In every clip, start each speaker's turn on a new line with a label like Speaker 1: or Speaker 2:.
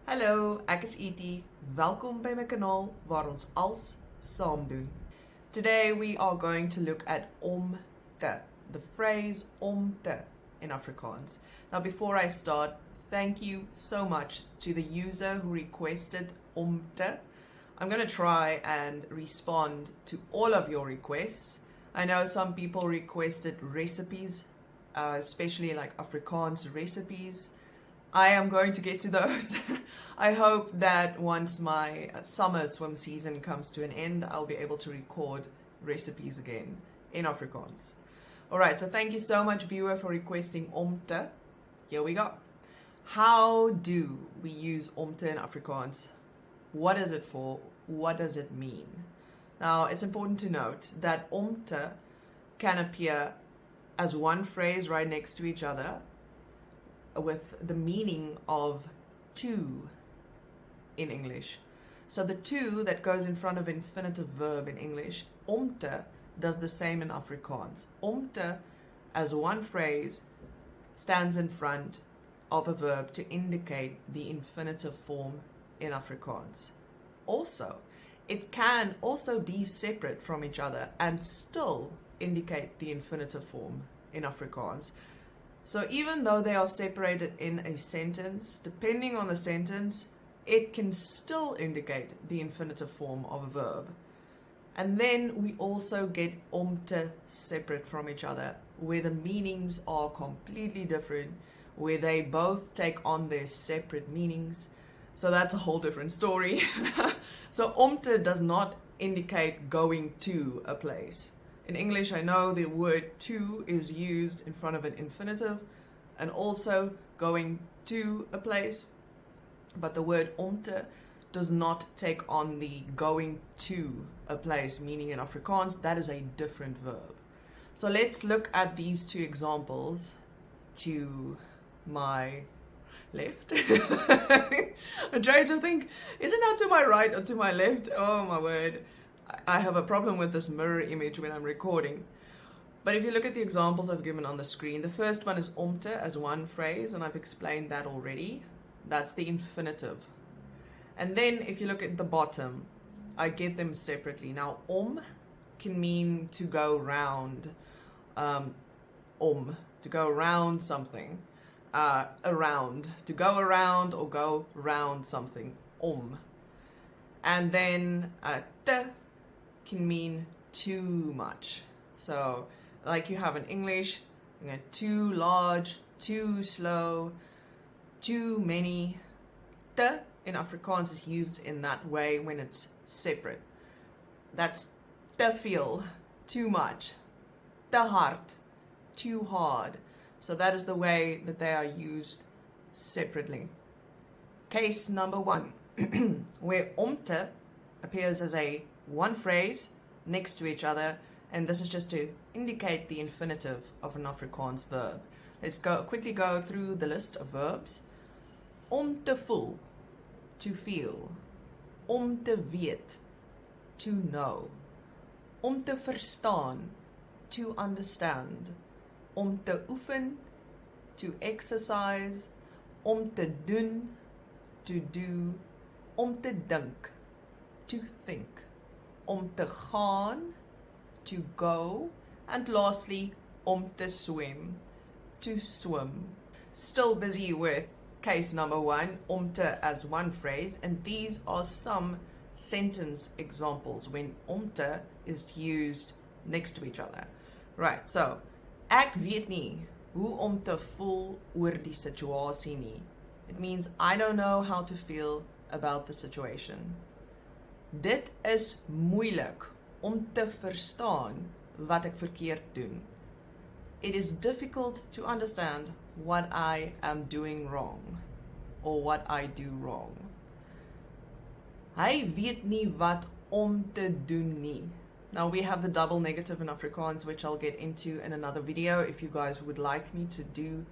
Speaker 1: Hallo, ek is Edie. Welkom by my kanaal waar ons als saam doen. Today we are going to look at om te, the phrase om te in Afrikaans. Now before I start, thank you so much to the user who requested om te. I'm going to try and respond to all of your requests. I know some people requested recipes, especially like Afrikaans recipes. I am going to get to those. I hope that once my summer swim season comes to an end, I'll be able to record recipes again in Afrikaans. Alright, so thank you so much, viewer, for requesting om te. Here we go. How do we use om te in Afrikaans? What is it for? What does it mean? Now, it's important to note that om te can appear as one phrase right next to each other, with the meaning of to in English. So the to that goes in front of infinitive verb in English, om te, does the same in Afrikaans. Om te, as one phrase, stands in front of a verb to indicate the infinitive form in Afrikaans. Also, it can also be separate from each other and still indicate the infinitive form in Afrikaans. So even though they are separated in a sentence, depending on the sentence, it can still indicate the infinitive form of a verb. And then we also get om te separate from each other, where the meanings are completely different, where they both take on their separate meanings. So that's a whole different story. So om te does not indicate going to a place. In English, I know the word to is used in front of an infinitive and also going to a place, but the word om te does not take on the going to a place meaning in Afrikaans. That is a different verb. So let's look at these two examples to my left. I'm trying to think, is it now to my right or to my left? Oh my word. I have a problem with this mirror image when I'm recording. But if you look at the examples I've given on the screen, the first one is om te as one phrase, and I've explained that already. That's the infinitive. And then if you look at the bottom, I get them separately. Now, om can mean to go round, to go around something, around, to go around or go round something, om. And then te can mean too much. So like you have in English, too large, too slow, too many. Te in Afrikaans is used in that way when it's separate. That's te veel, too much, te hard, too hard. So that is the way that they are used separately. Case number one, where om te appears as a one phrase next to each other, and this is just to indicate the infinitive of an Afrikaans verb. Let's quickly go through the list of verbs. Om te voel, to feel. Om te weet, to know. Om te verstaan, to understand. Om te oefen, to exercise. Om te doen, to do. Om te dink, to think. Om te gaan, to go. And lastly, om te swim, to swim. Still busy with case number one, om te as one phrase, and these are some sentence examples when om te is used next to each other. Right, so, ek weet nie hoe om te voel oor die situasie nie. It means I don't know how to feel about the situation. Dit is moeilik om te verstaan wat ek verkeerd doen. It is difficult to understand what I am doing wrong or what I do wrong. Hy weet nie wat om te doen nie. Now we have the double negative in Afrikaans, which I'll get into in another video. If you guys would like me to do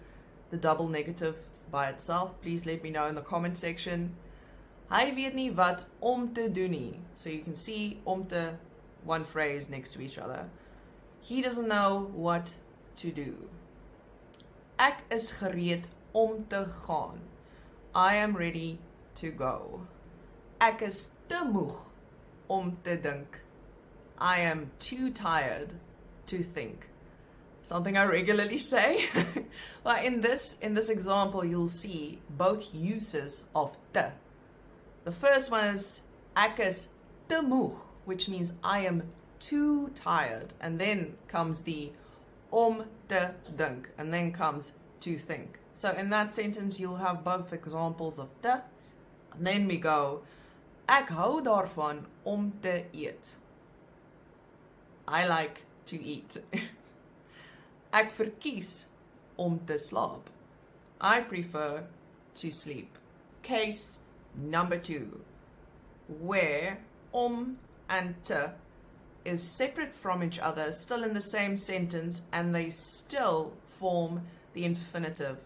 Speaker 1: the double negative by itself, please let me know in the comment section. Hy weet nie wat om te doen nie. So you can see om te, one phrase next to each other. He doesn't know what to do. Ek is gereed om te gaan. I am ready to go. Ek is te moeg om te dink. I am too tired to think. Something I regularly say. Well, in this example, you'll see both uses of te. The first one is ek is te moeg, which means I am too tired. And then comes the om te dink, and then comes to think. So in that sentence, you'll have both examples of te. And then we go, ek hou daarvan om te eet. I like to eat. Ek verkies om te slaap. I prefer to sleep. Case number 2, where om and te is separate from each other, still in the same sentence, and they still form the infinitive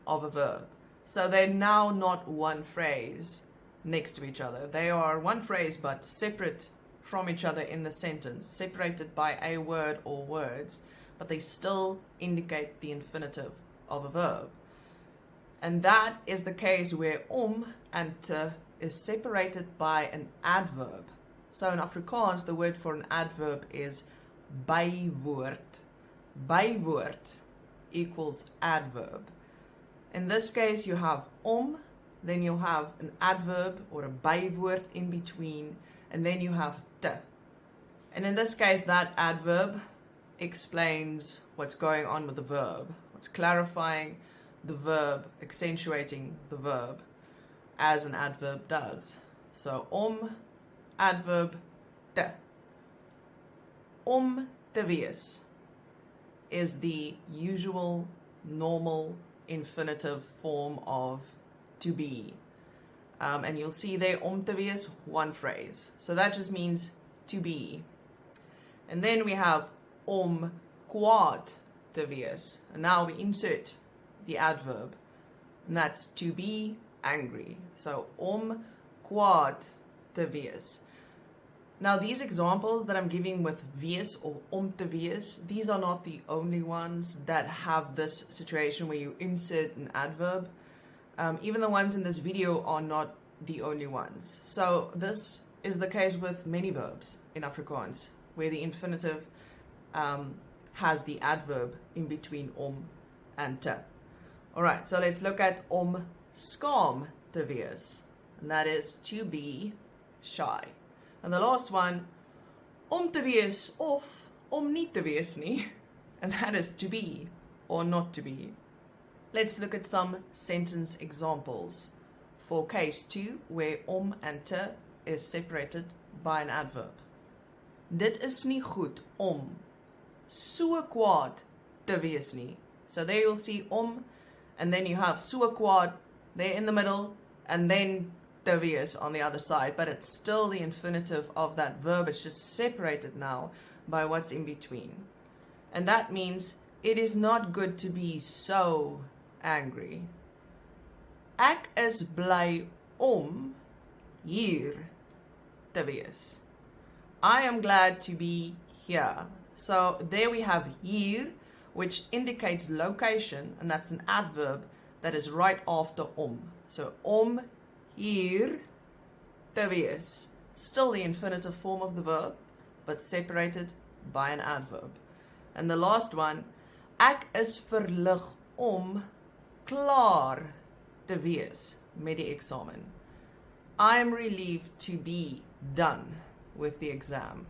Speaker 1: of a verb. So they're now not one phrase next to each other. They are one phrase but separate from each other in the sentence, separated by a word or words, but they still indicate the infinitive of a verb. And that is the case where om and te is separated by an adverb. So in Afrikaans, the word for an adverb is bywoord. Bywoord equals adverb. In this case, you have om, then you'll have an adverb or a bywoord in between, and then you have te. And in this case, that adverb explains what's going on with the verb. It's clarifying the verb, accentuating the verb, as an adverb does. So om, adverb, te. Om te wees is the usual, normal, infinitive form of to be. And you'll see there, om te wees, one phrase. So that just means to be. And then we have om kwaad te wees. And now we insert the adverb. And that's to be angry. So om kwaad te wees. Now these examples that I'm giving with wees or om te wees, these are not the only ones that have this situation where you insert an adverb. Even the ones in this video are not the only ones. So this is the case with many verbs in Afrikaans, where the infinitive has the adverb in between om and te. Alright, so let's look at om skaam te wees. And that is to be shy. And the last one, om te wees of om nie te wees nie. And that is to be or not to be. Let's look at some sentence examples for case 2, where om and te is separated by an adverb. Dit is nie goed om so kwaad te wees nie. So there you'll see om, and then you have so kwaad there in the middle, and then te wees on the other side, but it's still the infinitive of that verb. It's just separated now by what's in between. And that means it is not good to be so angry. Ek is bly om hier te wees. I am glad to be here. So there we have hier, which indicates location, and that's an adverb that is right after om. So om hier te wees. Still the infinitive form of the verb, but separated by an adverb. And the last one, ek is verlig om klaar te wees met die eksamen. I am relieved to be done with the exam.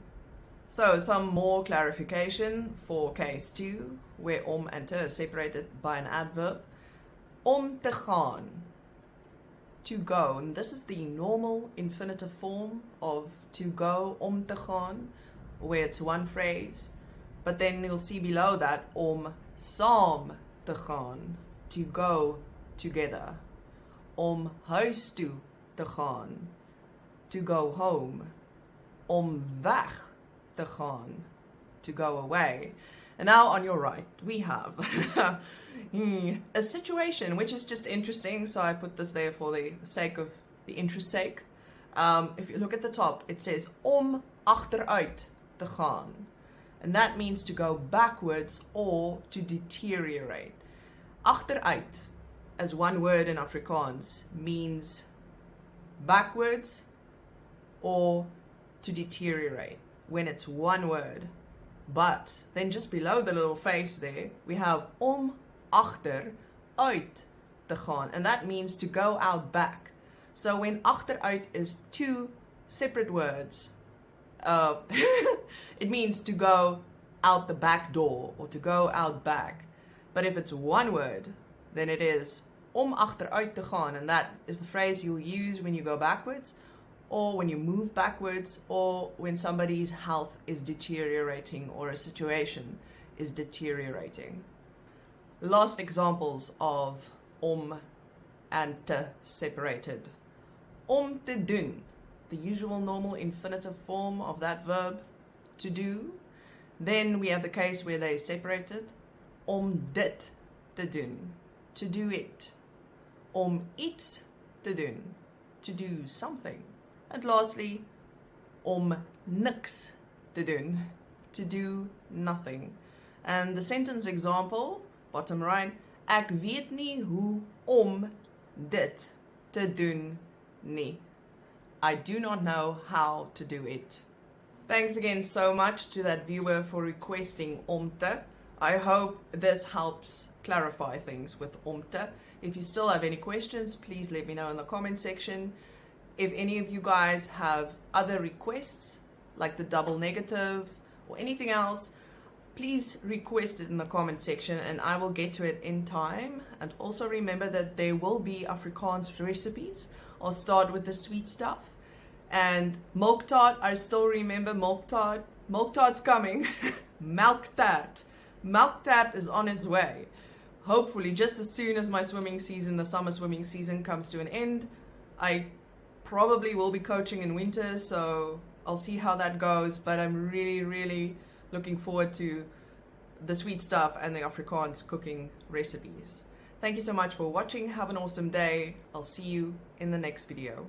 Speaker 1: So some more clarification for case 2, where om and te are separated by an adverb. Om te gaan, to go, and this is the normal infinitive form of to go, om te gaan, where it's one phrase. But then you'll see below that, om saam te gaan, to go together. Om huis toe te gaan, to go home. Om weg te gaan, to go away. And now on your right, we have a situation which is just interesting, so I put this there for the sake of the interest's sake. If you look at the top, it says om agteruit te gaan. And that means to go backwards or to deteriorate. Agteruit, as one word in Afrikaans, means backwards or to deteriorate when it's one word. But then just below the little face there, we have om agter uit te gaan, and that means to go out back. So when achteruit is two separate words, it means to go out the back door or to go out back. But if it's one word, then it is om achteruit te gaan, and that is the phrase you'll use when you go backwards, or when you move backwards, or when somebody's health is deteriorating or a situation is deteriorating. Last examples of om and te separated. Om te doen, the usual normal infinitive form of that verb, to do. Then we have the case where they separated. Om dit te doen, to do it. Om iets te doen, to do something. And lastly, om niks te doen, to do nothing. And the sentence example, bottom right, ek weet nie hoe om dit te doen nie. I do not know how to do it. Thanks again so much to that viewer for requesting om te. I hope this helps clarify things with om te. If you still have any questions, please let me know in the comment section. If any of you guys have other requests, like the double negative or anything else, please request it in the comment section and I will get to it in time. And also remember that there will be Afrikaans recipes. I'll start with the sweet stuff. And milk tart, I still remember milk tart. Milk tart's coming. Milk tart. Milk tart is on its way. Hopefully, just as soon as my swimming season, the summer swimming season, comes to an end. I probably will be coaching in winter, so I'll see how that goes. But I'm really looking forward to the sweet stuff and the Afrikaans cooking recipes. Thank you so much for watching. Have an awesome day. I'll see you in the next video.